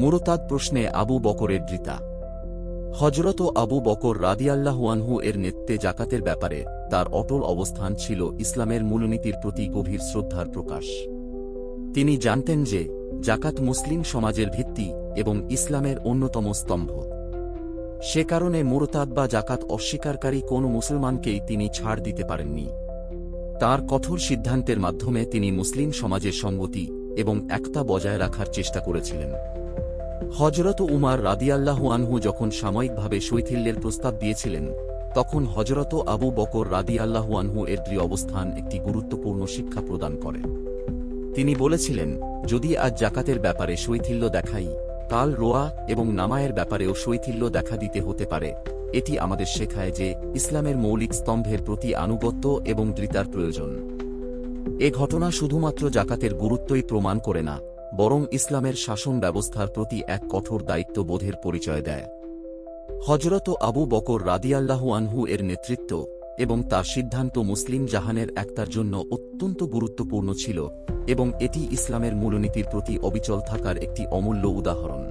মুরতাদ প্রশ্নে আবু বকরের দৃতা। হযরত আবু বকর রাদিয়াল্লাহু আনহু এর নেতৃত্বে জাকাতের ব্যাপারে তার অটল অবস্থান ছিল ইসলামের মূলনীতির প্রতি গভীর শ্রদ্ধার প্রকাশ। তিনি জানতেন যে জাকাত মুসলিম সমাজের ভিত্তি এবং ইসলামের অন্যতম স্তম্ভ। সে কারণে মুরতাদ বা জাকাত অস্বীকারী কোনো মুসলমানকেই তিনি ছাড় দিতে পারেননি। তার কঠোর সিদ্ধান্তের মাধ্যমে তিনি মুসলিম সমাজের সংগতি এবং একতা বজায় রাখার চেষ্টা করেছিলেন। হযরত উমার রাদিয়াল্লাহু আনহু যখন সাময়িকভাবে শৈথিল্যের প্রস্তাব দিয়েছিলেন, তখন হযরত আবু বকর রাদিয়াল্লাহু আনহু এর দৃঢ় অবস্থান একটি গুরুত্বপূর্ণ শিক্ষা প্রদান করে। তিনি বলেছিলেন, যদি আজ জাকাতের ব্যাপারে শৈথিল্য দেখাই, কাল রোয়া এবং নামায়ের ব্যাপারেও শৈথিল্য দেখা দিতে হতে পারে। এটি আমাদের শেখায় যে ইসলামের মৌলিক স্তম্ভের প্রতি আনুগত্য এবং দৃঢ়তার প্রয়োজন। এ ঘটনা শুধুমাত্র জাকাতের গুরুত্বই প্রমাণ করে না, বরং ইসলামের শাসন ব্যবস্থার প্রতি এক কঠোর দায়িত্ববোধের পরিচয় দেয়। হযরত আবু বকর রাদিয়াল্লাহু আনহু এর নেতৃত্ব এবং তার সিদ্ধান্ত মুসলিম জাহানের একতার জন্য অত্যন্ত গুরুত্বপূর্ণ ছিল, এবং এটি ইসলামের মূলনীতির প্রতি অবিচল থাকার একটি অমূল্য উদাহরণ।